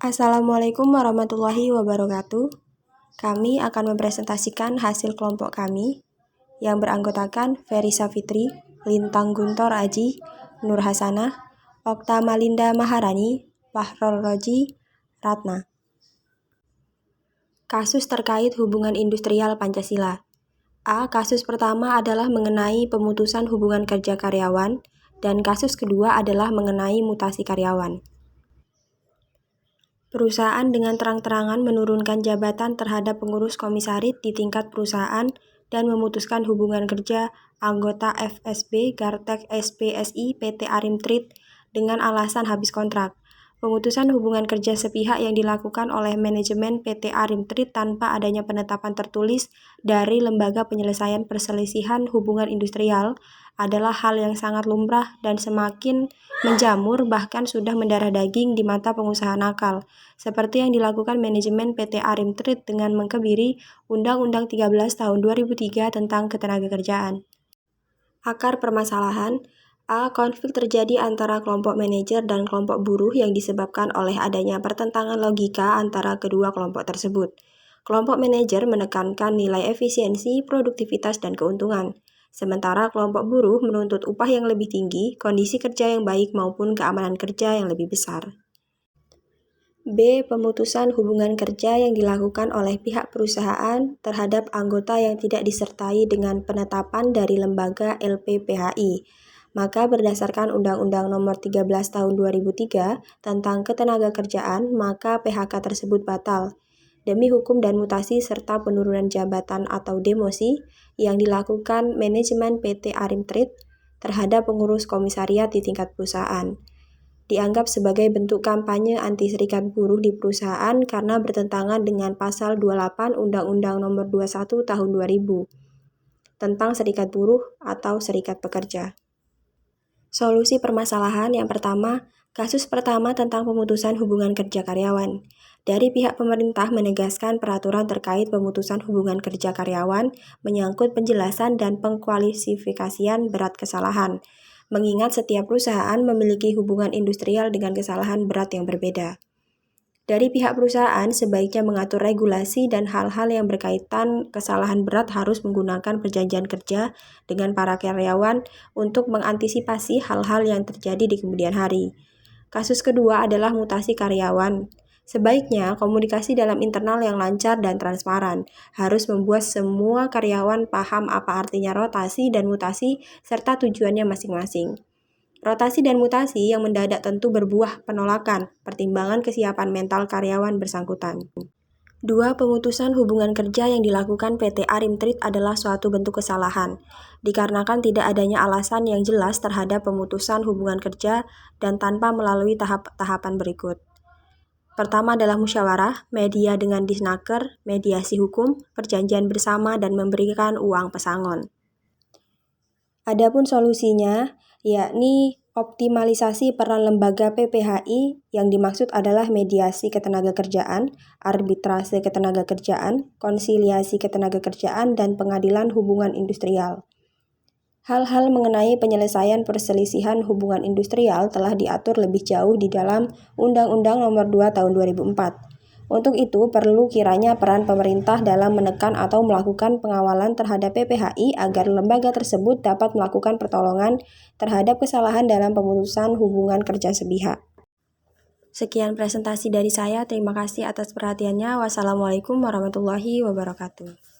Assalamualaikum warahmatullahi wabarakatuh. Kami akan mempresentasikan hasil kelompok kami yang beranggotakan Ferry Safitri, Lintang Guntor Aji, Nur Hasanah, Okta Malinda Maharani, Fahrol Roji, Ratna. Kasus terkait hubungan industrial Pancasila. Kasus pertama adalah mengenai pemutusan hubungan kerja karyawan, dan kasus kedua adalah mengenai mutasi karyawan. Perusahaan dengan terang-terangan menurunkan jabatan terhadap pengurus komisaris di tingkat perusahaan dan memutuskan hubungan kerja anggota FSB, Gartek SPSI, PT Arim Trade dengan alasan habis kontrak. Pemutusan hubungan kerja sepihak yang dilakukan oleh manajemen PT Arim Trade tanpa adanya penetapan tertulis dari Lembaga Penyelesaian Perselisihan Hubungan Industrial adalah hal yang sangat lumrah dan semakin menjamur, bahkan sudah mendarah daging di mata pengusaha nakal, seperti yang dilakukan manajemen PT Arim Trade dengan mengkebiri Undang-Undang 13 tahun 2003 tentang ketenagakerjaan. Akar permasalahan: konflik terjadi antara kelompok manajer dan kelompok buruh yang disebabkan oleh adanya pertentangan logika antara kedua kelompok tersebut. Kelompok manajer menekankan nilai efisiensi, produktivitas, dan keuntungan. Sementara kelompok buruh menuntut upah yang lebih tinggi, kondisi kerja yang baik maupun keamanan kerja yang lebih besar. Pemutusan hubungan kerja yang dilakukan oleh pihak perusahaan terhadap anggota yang tidak disertai dengan penetapan dari lembaga LPPHI. Maka berdasarkan Undang-Undang Nomor 13 Tahun 2003 tentang Ketenagakerjaan, maka PHK tersebut batal. Demi hukum dan mutasi serta penurunan jabatan atau demosi yang dilakukan manajemen PT Arim Trade terhadap pengurus komisariat di tingkat perusahaan, dianggap sebagai bentuk kampanye anti serikat buruh di perusahaan karena bertentangan dengan Pasal 28 Undang-Undang Nomor 21 Tahun 2000 tentang serikat buruh atau serikat pekerja. Solusi permasalahan yang pertama, kasus pertama tentang pemutusan hubungan kerja karyawan. Dari pihak pemerintah menegaskan peraturan terkait pemutusan hubungan kerja karyawan menyangkut penjelasan dan pengkualifikasian berat kesalahan, mengingat setiap perusahaan memiliki hubungan industrial dengan kesalahan berat yang berbeda. Dari pihak perusahaan sebaiknya mengatur regulasi dan hal-hal yang berkaitan kesalahan berat harus menggunakan perjanjian kerja dengan para karyawan untuk mengantisipasi hal-hal yang terjadi di kemudian hari. Kasus kedua adalah mutasi karyawan. Sebaiknya komunikasi dalam internal yang lancar dan transparan, harus membuat semua karyawan paham apa artinya rotasi dan mutasi serta tujuannya masing-masing. Rotasi dan mutasi yang mendadak tentu berbuah penolakan, pertimbangan kesiapan mental karyawan bersangkutan. 2. Pemutusan hubungan kerja yang dilakukan PT Arim Trade adalah suatu bentuk kesalahan, dikarenakan tidak adanya alasan yang jelas terhadap pemutusan hubungan kerja dan tanpa melalui tahapan berikut. Pertama adalah musyawarah, media dengan disnaker, mediasi hukum, perjanjian bersama, dan memberikan uang pesangon. Adapun solusinya, yakni optimalisasi peran lembaga PPHI yang dimaksud adalah mediasi ketenagakerjaan, arbitrase ketenagakerjaan, konsiliasi ketenagakerjaan, dan pengadilan hubungan industrial. Hal-hal mengenai penyelesaian perselisihan hubungan industrial telah diatur lebih jauh di dalam Undang-Undang Nomor 2 Tahun 2004. Untuk itu, perlu kiranya peran pemerintah dalam menekan atau melakukan pengawalan terhadap PPHI agar lembaga tersebut dapat melakukan pertolongan terhadap kesalahan dalam pemutusan hubungan kerja sepihak. Sekian presentasi dari saya. Terima kasih atas perhatiannya. Wassalamualaikum warahmatullahi wabarakatuh.